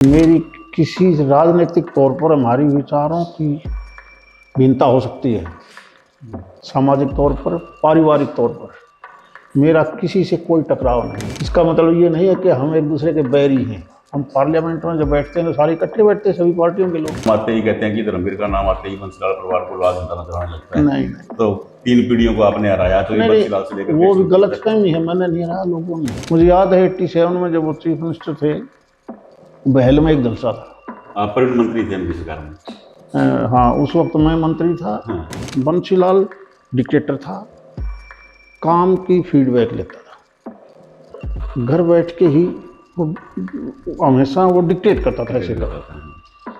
मेरी किसी राजनीतिक तौर पर हमारी विचारों की भिन्नता हो सकती है, सामाजिक तौर पर, पारिवारिक तौर पर मेरा किसी से कोई टकराव नहीं। इसका मतलब ये नहीं है कि हम एक दूसरे के बैरी हैं। हम पार्लियामेंट में जब बैठते हैं तो सारे इकट्ठे बैठते हैं, सभी पार्टियों के लोग। आते ही कहते हैं कि धर्मवीर का नाम आते ही बंसीलाल परिवार को लाल झंडा नजर आने लगता है। नहीं, तो 3 पीढ़ियों को आपने हराया, तो ये बंसीलाल से लेकर वो भी गलत फहमी है, मैंने नहीं हराया लोगों ने। मुझे याद है 87 में जब वो चीफ मिनिस्टर थे, बहल में एक जलसा था। आप परिवहन मंत्री थे उनकी सरकार में। हाँ, उस वक्त मैं मंत्री था। बंसीलाल डिक्टेटर था, काम की फीडबैक लेता था, घर बैठ के ही वो हमेशा वो डिक्टेट करता था, ऐसे करता था।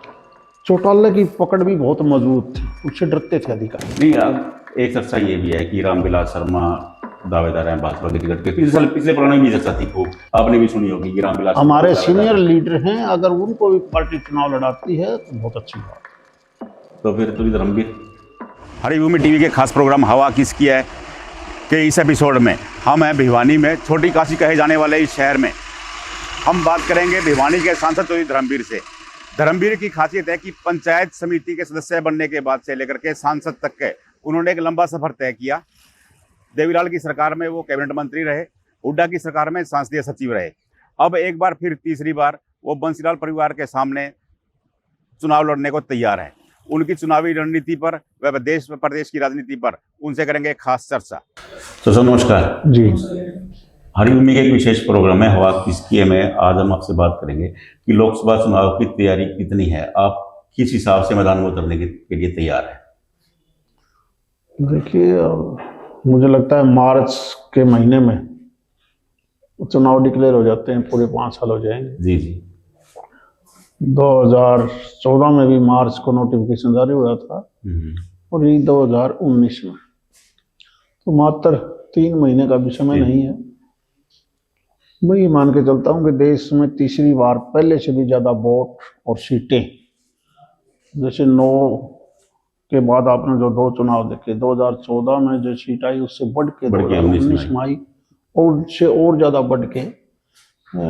चौटाला की पकड़ भी बहुत मजबूत थी, उससे डरते थे अधिकारी। नहीं, अब एक चर्चा ये भी है कि रामविलास शर्मा दावेदार हैं भाजपा के टिकट के। पिछले पुराने भी चर्चा थी, खूब आपने भी सुनी होगी कि रामविलास हमारे सीनियर लीडर हैं, अगर उनको भी पार्टी चुनाव लड़ाती है तो बहुत अच्छी बात। तो फिर तुरी धर्मवीर। हरिभूमि टीवी के खास प्रोग्राम हवा किसकी है के इस एपिसोड में हम हैं भिवानी में, छोटी काशी कहे जाने वाले इस शहर में। हम बात करेंगे भिवानी के सांसद तुरी धर्मवीर से। धर्मवीर की खासियत है कि पंचायत समिति के सदस्य बनने के बाद से लेकर के सांसद तक के उन्होंने एक लंबा सफर तय किया। देवीलाल की सरकार में वो कैबिनेट मंत्री रहे, हुड्डा की सरकार में संसदीय सचिव रहे। अब एक बार फिर तीसरी बार वो बंसीलाल परिवार के सामने चुनाव लड़ने को तैयार है। उनकी चुनावी रणनीति पर व देश प्रदेश की राजनीति पर उनसे करेंगे खास चर्चा। तो सर नमस्कार जी। हरिभूमि का एक विशेष प्रोग्राम है हवा किसकी है में आज हम आपसे बात करेंगे कि लोकसभा चुनाव की तैयारी कितनी है, आप किस हिसाब से मैदान में उतरने के लिए तैयार है? देखिए, मुझे लगता है मार्च के महीने में चुनाव डिक्लेयर हो जाते हैं, पूरे 5 साल हो जाएंगे। जी जी। 2014 में भी मार्च को नोटिफिकेशन जारी हुआ था और ये 2019 में, तो मात्र 3 महीने का भी समय नहीं है। मैं ये मान के चलता हूँ कि देश में तीसरी बार पहले से भी ज़्यादा वोट और सीटें, जैसे 9 के बाद आपने जो 2 चुनाव देखे, 2014 में जो सीट आई उससे बढ़ के 2019 में आई, और उससे और ज़्यादा बढ़ के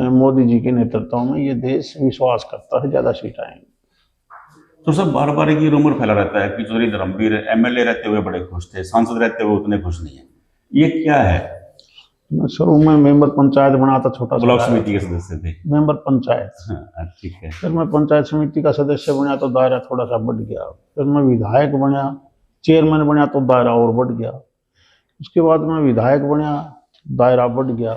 मोदी जी के नेतृत्व में ये देश विश्वास करता है ज़्यादा सीट आएंगी। तो सब बार बार एक रूमर फैला रहता है कि चौधरी धर्मवीर एमएलए रहते हुए बड़े खुश थे, सांसद रहते हुए उतने खुश नहीं है, ये क्या है? मैं शुरू में मेंबर पंचायत बना था, छोटा सा ब्लॉक समिति के सदस्य थे, मेंबर पंचायत। ठीक है। फिर मैं पंचायत समिति का सदस्य बना तो दायरा थोड़ा सा बढ़ गया। फिर मैं विधायक बना, चेयरमैन बना तो दायरा और बढ़ गया। उसके बाद मैं विधायक बना, दायरा बढ़ गया।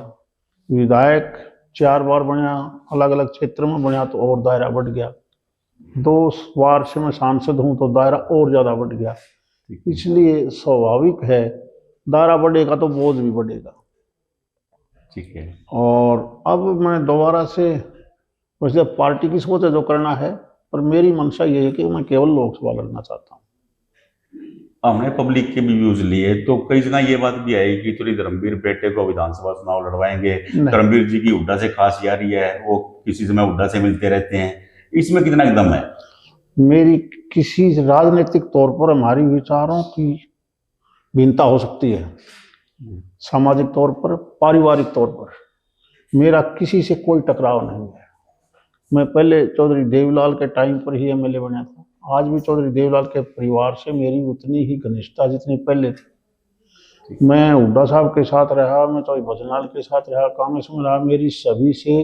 विधायक 4 बार बना, अलग अलग क्षेत्र में बना तो और दायरा बढ़ गया। 2 बार से मैं सांसद हूँ तो दायरा और ज़्यादा बढ़ गया। इसलिए स्वाभाविक है, दायरा बढ़ेगा तो बोझ भी बढ़ेगा। ठीक है। और अब मैं दोबारा से, वैसे पार्टी की सोच है जो करना है, पर मेरी मंशा ये है कि मैं केवल लोकसभा लड़ना चाहता हूँ। हमने पब्लिक के भी व्यूज लिए तो कई जगह ये बात भी आई कि तुरी धर्मवीर बेटे को विधानसभा चुनाव लड़वाएंगे। धर्मवीर जी की हुड्डा से खास यारी है, वो किसी समय हुड्डा से मिलते रहते हैं, इसमें कितना एकदम है? मेरी किसी राजनीतिक तौर पर हमारी विचारों की भिन्नता हो सकती है, सामाजिक तौर पर, पारिवारिक तौर पर मेरा किसी से कोई टकराव नहीं है। मैं पहले चौधरी देवीलाल के टाइम पर ही एमएलए बना था। आज भी चौधरी देवीलाल के परिवार से मेरी उतनी ही घनिष्ठता जितनी पहले थी। मैं हुड्डा साहब के साथ रहा, मैं चौधरी भजनलाल के साथ रहा, कांग्रेस में रहा, मेरी सभी से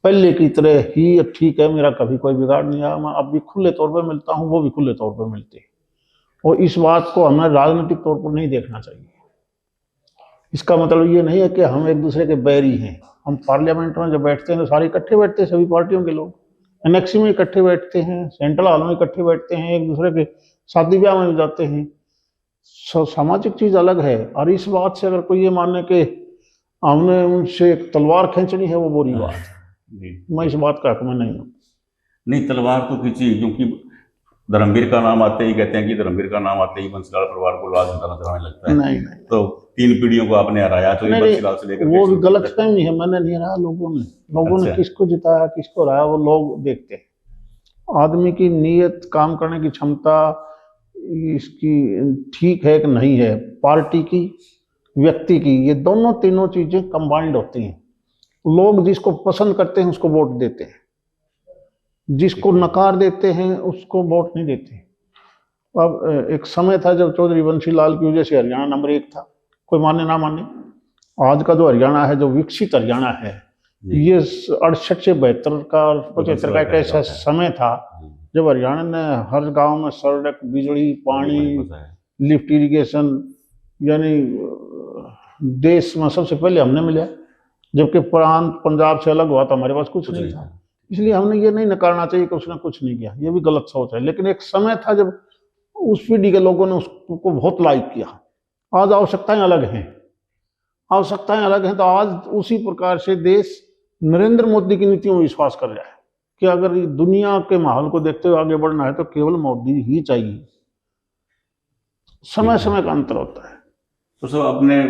पहले की तरह ही ठीक है, मेरा कभी कोई बिगाड़ नहीं आया। मैं अब भी खुले तौर पर मिलता हूँ, वो भी खुले तौर पर मिलते हैं, और इस बात को हमें राजनीतिक तौर पर नहीं देखना चाहिए। इसका मतलब ये नहीं है कि हम एक दूसरे के बैरी हैं। हम पार्लियामेंट में जब बैठते हैं तो सारे इकट्ठे बैठते हैं, सभी पार्टियों के लोग। एनेक्सी में इकट्ठे बैठते हैं, सेंट्रल हॉल में इकट्ठे बैठते हैं, एक दूसरे के शादी ब्याह में भी जाते हैं। सामाजिक चीज अलग है, और इस बात से अगर कोई ये माने कि हमने उनसे तलवार खींचनी है, वो बुरी बात है। मैं इस बात का हक में नहीं हूँ। नहीं, तलवार तो खींची, क्योंकि धर्मवीर का नाम आते ही कहते हैं कि धर्मवीर का नाम आते ही बंसीलाल परिवार को लाल झंडा नजर आने लगता है। नहीं, तो 3 पीढ़ियों को आपने हराया, तो ये बंसीलाल से लेकर वो भी गलत फहमी है, मैंने नहीं हराया लोगों ने किसको जिताया किसको हराया वो लोग देखते हैं। आदमी की नीयत, काम करने की क्षमता, इसकी ठीक है कि नहीं है, पार्टी की, व्यक्ति की, ये दोनों तीनों चीजें कंबाइंड होती हैं। लोग जिसको पसंद करते हैं उसको वोट देते हैं। जिसको नकार देते हैं उसको वोट नहीं देते। अब एक समय था जब चौधरी बंसी लाल की वजह से हरियाणा नंबर 1 था, कोई माने ना माने। आज का जो हरियाणा है, जो विकसित हरियाणा है, ये 68 से 72 का और 75 का एक ऐसा समय था जब हरियाणा ने हर गांव में सड़क, बिजली, पानी, लिफ्ट इरिगेशन, यानी देश में सबसे पहले हमने मिला। जबकि प्रांत पंजाब से अलग हुआ तो हमारे पास कुछ नहीं था। इसलिए हमने ये नहीं नकारना चाहिए कि उसने कुछ नहीं किया, ये भी गलत सोच है। लेकिन एक समय था जब उस पीढ़ी के लोगों ने उसको बहुत लाइक किया। आज आवश्यकताएं अलग हैं, आवश्यकताएं अलग हैं। तो आज उसी प्रकार से देश नरेंद्र मोदी की नीतियों में विश्वास कर रहा है कि अगर दुनिया के माहौल को देखते हुए आगे बढ़ना है तो केवल मोदी ही चाहिए। समय समय का अंतर होता है। तो सर आपने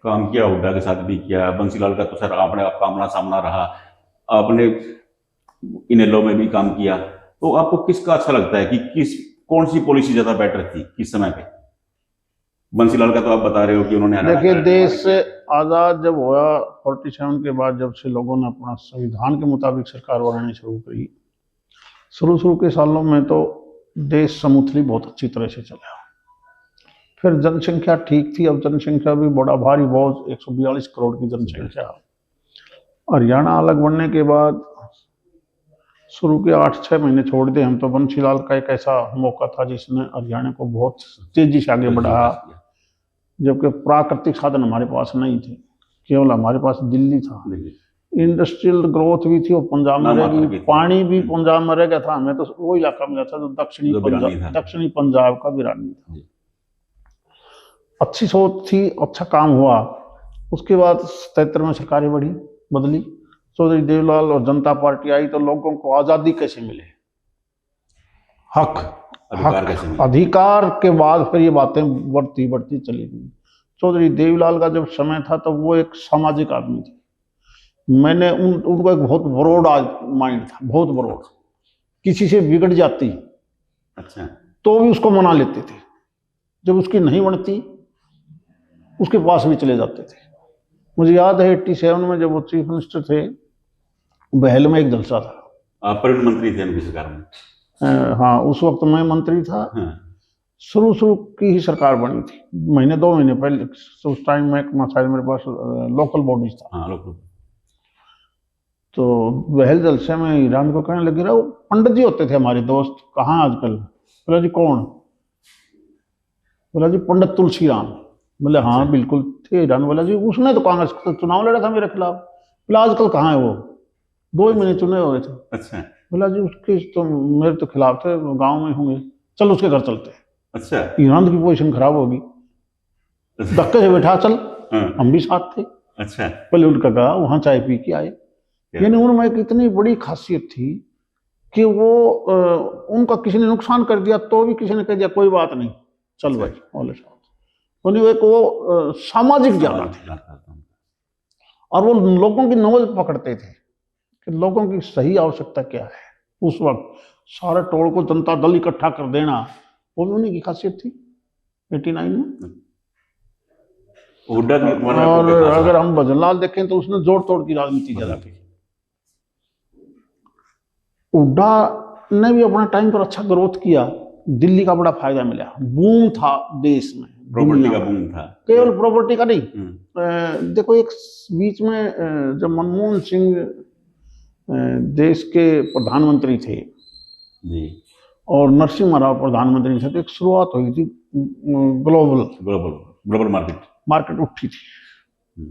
काम किया, हुड्डा के साथ भी किया, बंसीलाल का तो सर आपने आपका आमना सामना रहा, आपने इनेलो में भी काम किया, तो आपको किसका अच्छा लगता है कि कौन सी पॉलिसी ज्यादा बेटर थी किस समय पे? बंसीलाल का तो आप बता रहे हो कि उन्होंने देखिए, देश आज़ाद जब हुआ 47 के बाद, जब से लोगों ने अपना संविधान के मुताबिक सरकार बनानी शुरू करी, शुरू के सालों में तो देश स्मूथली बहुत अच्छी तरह से चला। फिर जनसंख्या ठीक थी, अब जनसंख्या भी बड़ा भारी बहुत 142 करोड़ की जनसंख्या। हरियाणा अलग बनने के बाद शुरू के 8-6 महीने छोड़ दे हम तो बंसीलाल का एक ऐसा मौका था जिसने हरियाणा को बहुत तेजी से आगे बढ़ाया। जबकि प्राकृतिक साधन हमारे पास नहीं थे, केवल हमारे पास दिल्ली था। इंडस्ट्रियल ग्रोथ भी थी, वो पंजाब में रह गई, पानी भी पंजाब में रह गया था। हमें तो वो इलाका मिला था जो दक्षिणी पंजाब का वीरानी था। अच्छी सोच थी, अच्छा काम हुआ। उसके बाद 77 में सरकारें बदली, चौधरी देवलाल और जनता पार्टी आई, तो लोगों को आजादी कैसे मिले, अधिकार के बाद फिर ये बातें बढ़ती चली गई। चौधरी देवलाल का जब समय था तो वो एक सामाजिक आदमी थे। मैंने उनको एक बहुत ब्रॉड माइंड था, बहुत ब्रॉड। किसी से बिगड़ जाती अच्छा तो भी उसको मना लेते थे, जब उसकी नहीं बनती उसके पास भी चले जाते थे। मुझे याद है 87 में जब वो चीफ मिनिस्टर थे, बहल में एक जलसा था। आप परिवहन मंत्री थे उनकी सरकार में? हाँ, उस वक्त मैं मंत्री था। हाँ। शुरू की ही सरकार बनी थी, 2 महीने पहले। उस टाइम में शायद मेरे पास लोकल बॉडीज था। हाँ, लोकल। तो बहल जलसे में ईरान को कहने लगे, वो पंडित जी होते थे हमारे दोस्त, कहाँ आजकल? बोला जी कौन? बोला जी पंडित तुलसीराम। बोले हाँ बिल्कुल थे। ईरान बोला जी उसने तो कांग्रेस का चुनाव लड़ा था मेरे खिलाफ। बोला आजकल कहाँ है वो? 2 ही महीने चुने हुए थे। अच्छा। बोला जी उसके तो मेरे तो खिलाफ थे, गांव में होंगे, चल उसके घर चलते हैं। अच्छा। ईरान की पोजीशन खराब होगी, धक्के से बैठा चल। हम भी साथ थे। अच्छा। पहले उनका कहा, वहां चाय पी के आए। यानी उनमें एक इतनी बड़ी खासियत थी कि वो उनका किसी ने नुकसान कर दिया तो भी किसी ने कह दिया कोई बात नहीं, चल भाई बोले साहब। एक वो सामाजिक ज्ञान थे और वो लोगों की नब्ज पकड़ते थे कि लोगों की सही आवश्यकता क्या है। उस वक्त सारे टोल को जनता दल इकट्ठा कर देना, वो भी उन्हीं की खासियत थी 89 में। और अगर हम भजनलाल देखें तो उसने जोड़ तोड़ की राजनीति ज्यादा की। हुड्डा ने भी अपने टाइम पर अच्छा ग्रोथ किया, दिल्ली का बड़ा फायदा मिला, बूम था देश में, प्रॉपर्टी का बूम था, केवल प्रॉपर्टी का नहीं। देखो एक बीच में जब मनमोहन सिंह देश के प्रधानमंत्री थे जी, और नरसिम्हा राव प्रधानमंत्री थे, तो एक शुरुआत हुई थी, ग्लोबल मार्केट उठी थी।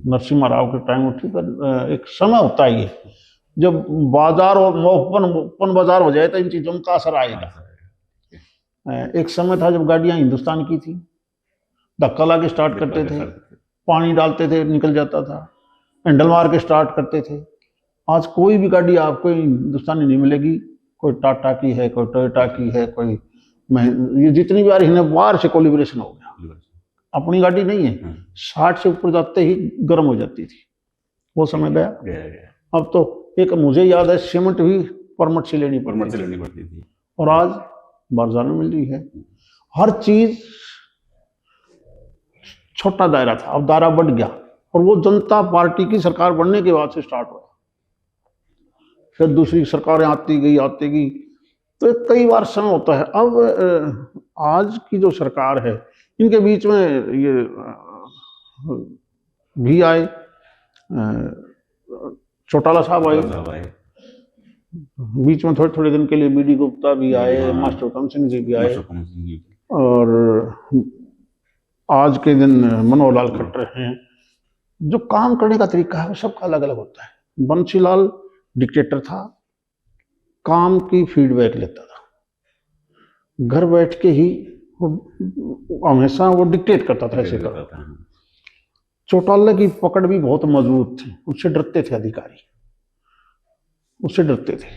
नरसिम्हा राव के टाइम उठी, पर एक समय होता है जब बाजार और ओपन बाजार हो जाए तो इन चीजों का असर आएगा। एक समय था जब गाड़ियां हिंदुस्तान की थी, धक्का ला के स्टार्ट करते थे, पानी डालते थे निकल जाता था, हैंडल मार के स्टार्ट करते थे। आज कोई भी गाड़ी आपको हिंदुस्तानी नहीं मिलेगी, कोई टाटा की है, कोई टोयोटा की है, कोई ये जितनी भी आ रही है बाहर से कोलिब्रेशन हो गया, अपनी गाड़ी नहीं है। 60 से ऊपर जाते ही गर्म हो जाती थी, वो समय गया। अब तो एक मुझे याद है सीमेंट भी परमिट से लेनी पड़ती थी और आज बाजार में मिल रही है। हर चीज छोटा दायरा था, अब दायरा बढ़ गया और वो जनता पार्टी की सरकार बनने के बाद से स्टार्ट हुआ। फिर दूसरी सरकारें आती गई, तो कई बार समय होता है। अब आज की जो सरकार है, इनके बीच में ये भी आए, चौटाला साहब आए, बीच में थोड़े थोड़े दिन के लिए बीडी गुप्ता भी आए, मास्टर हुकम सिंह जी भी आए, और आज के दिन मनोहर लाल खट्टर हैं। जो काम करने का तरीका है वो सबका अलग अलग होता है। बंसीलाल डिक्टेटर था, काम की फीडबैक लेता था, घर बैठ के ही हमेशा वो डिक्टेट करता था, ऐसे करो। चौटाला की पकड़ भी बहुत मजबूत थी, उससे डरते थे अधिकारी, उससे डरते थे।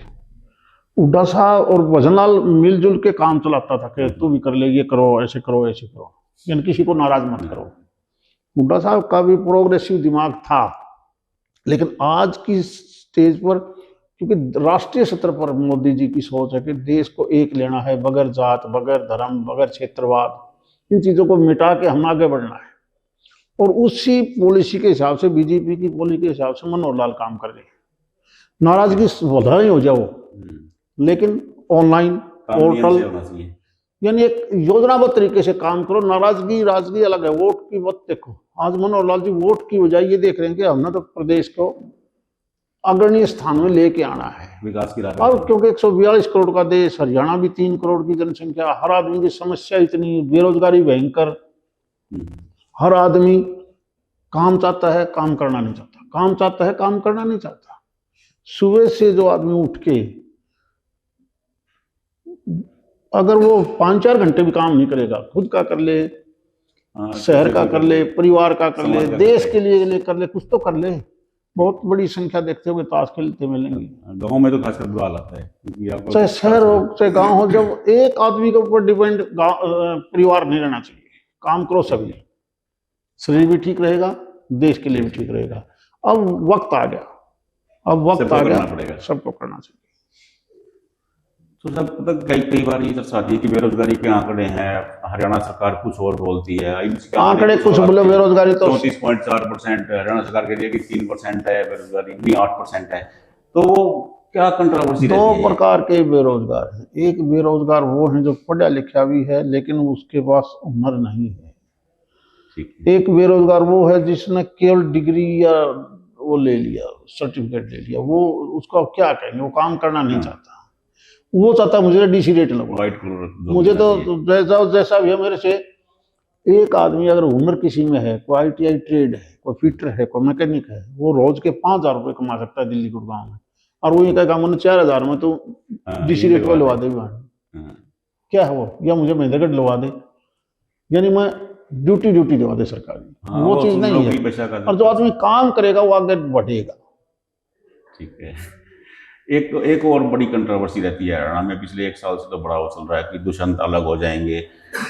हुड्डा साहब और भजनलाल मिलजुल के काम चलाता था कि तू भी कर ले, ये करो, ऐसे करो, ऐसे करो, यानी किसी को नाराज मत करो। हुड्डा साहब का भी प्रोग्रेसिव दिमाग था, लेकिन आज की स्टेज पर, क्योंकि राष्ट्रीय स्तर पर मोदी जी की सोच है कि देश को एक लेना है, बगैर जात, बगैर धर्म, बगैर क्षेत्रवाद, इन चीज़ों को मिटा के हम आगे बढ़ना है। और उसी पॉलिसी के हिसाब से, बीजेपी की पॉलिसी के हिसाब से मनोहर लाल काम कर रहे हैं। नाराजगी भला ही हो जाओ, लेकिन ऑनलाइन पोर्टल, यानी एक योजनाबद्ध तरीके से काम करो। नाराजगी राजगी अलग है, वोट की मत देखो। आज मनोहर लाल जी वोट की बजाय ये देख रहे हैं कि हमने तो प्रदेश को अग्रणी स्थान में लेके आना है, विकास की राह। और क्योंकि 142 करोड़ का देश, हरियाणा भी 3 करोड़ की जनसंख्या, हर आदमी की समस्या इतनी, बेरोजगारी भयंकर, हर आदमी काम चाहता है, काम करना नहीं चाहता, काम चाहता है, काम करना नहीं चाहता। सुबह से जो आदमी उठ के अगर वो 5-4 घंटे भी काम नहीं करेगा, खुद का कर ले, शहर का कर ले, परिवार का कर ले, देश के लिए कर ले, कुछ तो कर ले। बहुत बड़ी संख्या देखते हुए ताश खेलते मिलेंगे। गाँव में तो खासकर बुरा हालत है, चाहे शहर हो चाहे गांव हो, जब एक आदमी के ऊपर डिपेंड परिवार नहीं रहना चाहिए। काम करो सभी, शरीर भी ठीक रहेगा, देश के लिए भी ठीक रहेगा। अब वक्त आ गया, सबको करना चाहिए। तो जब तक कई बार ये चर्चा आती है कि बेरोजगारी के आंकड़े हैं, हरियाणा सरकार कुछ और बोलती है, आंकड़े कुछ बोले, बेरोजगारी तो 34.4% हरियाणा सरकार के लिए कि 3% है बेरोजगारी, नहीं 8% है। तो क्या कंट्रोवर्सी? 2 प्रकार के बेरोजगार हैं। एक बेरोजगार वो है जो पढ़ा लिखा भी है लेकिन उसके पास हुनर नहीं है। एक बेरोजगार वो है जिसने केवल डिग्री या वो ले लिया, सर्टिफिकेट ले लिया, वो उसका क्या कहेंगे, वो काम करना नहीं चाहता। वो चाहता मुझे डीसी रेट लगवाओ, मुझे तो जैसा भी है मेरे से। एक आदमी अगर हुनर किसी में है, कोई ITI ट्रेड है, कोई फिटर है, कोई मैकेनिक है, वो रोज के 5,000 रुपये कमा सकता है दिल्ली गुड़गांव में, और वो ये कहेगा मैंने 4,000 में तो डीसी रेट पे लगा दे। क्या है वो, या मुझे महेंद्रगढ़ लगा दे, यानी मैं ड्यूटी दिवा दे सरकारी, वो चीज नहीं है। और जो आदमी काम करेगा वो आगे बढ़ेगा। ठीक है। एक और बड़ी कंट्रोवर्सी रहती है हरियाणा में, पिछले 1 साल से तो बड़ा वो चल रहा है कि दुष्यंत अलग हो जाएंगे,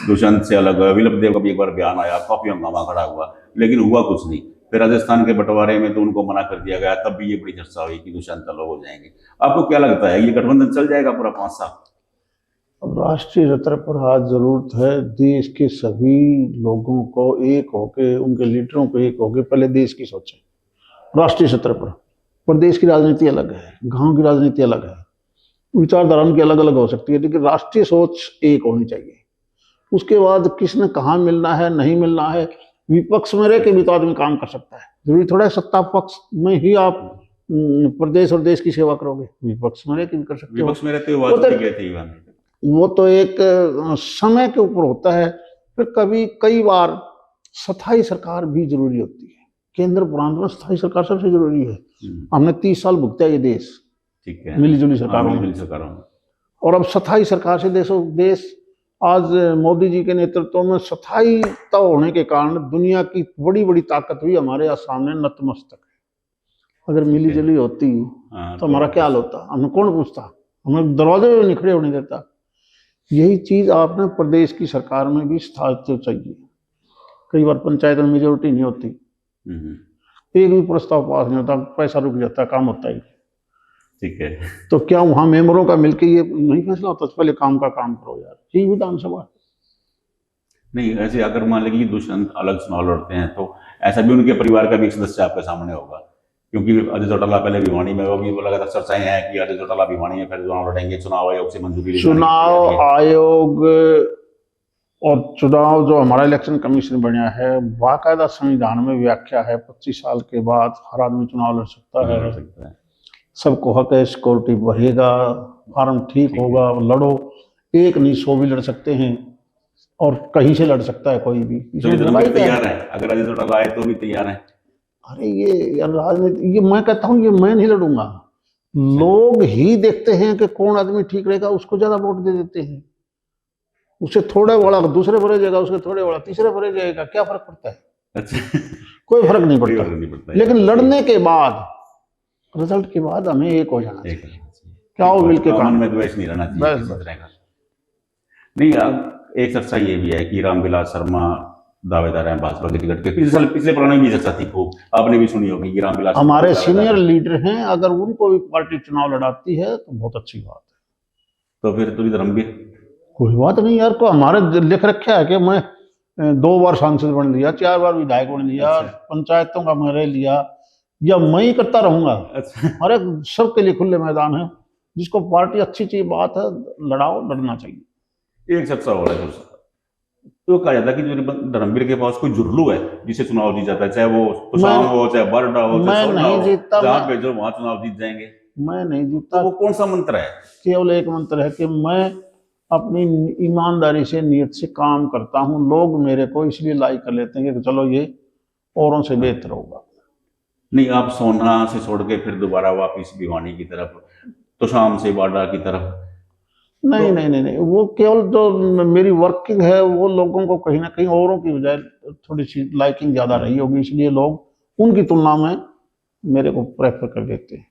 दुष्यंत से अलग। विप्लव देव का भी एक बार बयान आया, काफी हंगामा खड़ा हुआ, लेकिन हुआ कुछ नहीं। फिर राजस्थान के बंटवारे में तो उनको मना कर दिया गया, तब भी ये बड़ी चर्चा हुई कि दुष्यंत अलग हो जाएंगे। आपको क्या लगता है, ये गठबंधन चल जाएगा पूरा 5 साल? अब राष्ट्रीय स्तर पर आज जरूरत है देश के सभी लोगों को एक होके, उनके लीडरों को एक होके पहले देश की सोचें। राष्ट्रीय स्तर पर प्रदेश की राजनीति अलग है, गांव की राजनीति अलग है, विचारधारा उनकी अलग अलग हो सकती है, लेकिन राष्ट्रीय सोच एक होनी चाहिए। उसके बाद किसने कहाँ मिलना है, नहीं मिलना है, विपक्ष में रह के भी तो आदमी काम कर सकता है। जरूरी थोड़ा है सत्ता पक्ष में ही आप प्रदेश और देश की सेवा करोगे, विपक्ष में रह के भी कर सकते हो। विपक्ष में रहते हुए वो तो एक समय के ऊपर होता है। फिर कई बार स्थायी सरकार भी जरूरी होती है। केंद्र प्रांत में स्थायी सरकार सबसे जरूरी है। हमने 30 साल भुगता है ये देश, ठीक है, मिलीजुली सरकारों में। और अब स्थायी सरकार से देश आज मोदी जी के नेतृत्व में स्थायीता होने के कारण दुनिया की बड़ी बड़ी ताकत भी हमारे सामने नतमस्तक है। अगर मिलीजुली होती तो हमारा क्या हाल होता, हमें कौन पूछता, हमें दरवाजे में नहीं खड़े होने देता। यही चीज आपने प्रदेश की सरकार में भी स्थायित्व चाहिए। कई बार पंचायत में मेजोरिटी नहीं होती, एक भी प्रस्ताव पास नहीं होता, पैसा रुक जाता, काम होता ही। ठीक है, तो क्या वहां मेंबरों का मिलकर ये नहीं फैसला होता, पहले काम का काम करो यार, यही विधानसभा नहीं। ऐसे अगर मान लीजिए दुष्यंत अलग चुनाव लड़ते हैं तो ऐसा भी उनके परिवार का भी एक सदस्य आपके सामने होगा क्योंकि अजय चौटाला पहले भिवानी में, वो भी लगातार चर्चाएं हैं कि अजय चौटाला भिवानी में फिर चुनाव लड़ेंगे, चुनाव आयोग से मंजूरी लेने की चुनाव तैयारी है। आयोग और चुनाव जो हमारा इलेक्शन कमीशन बना है, बाकायदा संविधान में व्याख्या है 25 साल के बाद हर आदमी चुनाव लड़ सकता लड़ है, सकता है। सबको हक है, सिक्योरिटी बढ़ेगा, फॉर्म ठीक होगा, लड़ो, एक नहीं 100 भी लड़ सकते हैं और कहीं से लड़ सकता है कोई भी, जो इसमें धर्मवीर बुराई क्या है? तैयार है, अगर अजय चौटाला आए तो भी तैयार है। अरे ये यार राजनीति, ये मैं कहता हूँ, ये मैं नहीं लड़ूंगा, लोग ही देखते हैं कि कौन आदमी ठीक रहेगा, उसको ज्यादा वोट दे देते हैं, उससे थोड़ा बड़ा दूसरे भरे जाएगा, उसके थोड़े बड़ा तीसरे भरे जाएगा, क्या फर्क पड़ता है? अच्छा, कोई फर्क नहीं कोई पड़ता। फर्क नहीं पड़ता है। लेकिन लड़ने के बाद, रिजल्ट के बाद हमें एक हो जाना एक चाहिए, क्या हो मिलके मन काम। में द्वेष नहीं रहना चाहिए बस, किसी बस। तरह का। नहीं, अब एक चर्चा ये भी है कि रामविलास शर्मा दावेदार हैं भाजपा के टिकट के। पिछले पुराने में भी चर्चा थी खूब, आपने भी सुनी होगी कि रामविलास हमारे दावेदार सीनियर हैं। लीडर हैं, अगर उनको भी पार्टी चुनाव लड़ाती है तो बहुत अच्छी बात है। तो फिर तो धर्मवीर कोई बात नहीं यार, को हमारे लिख रखा है कि मैं 2 बार सांसद बन लिया, 4 बार विधायक बन लिया, अच्छा। पंचायतों का मैं रह लिया, या मैं ही करता रहूंगा। अच्छा, अरे सबके लिए खुले मैदान है, जिसको पार्टी अच्छी चीज बात है, लड़ाओ, लड़ना चाहिए। एक चर्चा हो रहा है तो कहा जाता है कि जो धर्मवीर के पास कोई जुर्लू है जिसे चुनाव जीत जाता है, चाहे वो तुषार हो, चाहे बरडा हो, मैं चाहे सोना नहीं हो, जीतता, जहां भेजो वहां चुनाव जीत जाएंगे। मैं नहीं तो जीतता। वो कौन सा मंत्र है? केवल एक मंत्र है कि मैं अपनी ईमानदारी से, नियत से काम करता हूँ, लोग मेरे को इसलिए लाइक कर लेते हैं कि चलो ये औरों से बेहतर होगा। नहीं, आप सोना से छोड़ के फिर दोबारा वापिस भिवानी की तरफ, तो शाम से बाडा की तरफ? नहीं नहीं नहीं नहीं, वो केवल जो मेरी वर्किंग है, वो लोगों को कहीं ना कहीं औरों की बजाय थोड़ी सी लाइकिंग ज्यादा रही होगी, इसलिए लोग उनकी तुलना में मेरे को प्रेफर कर देते हैं।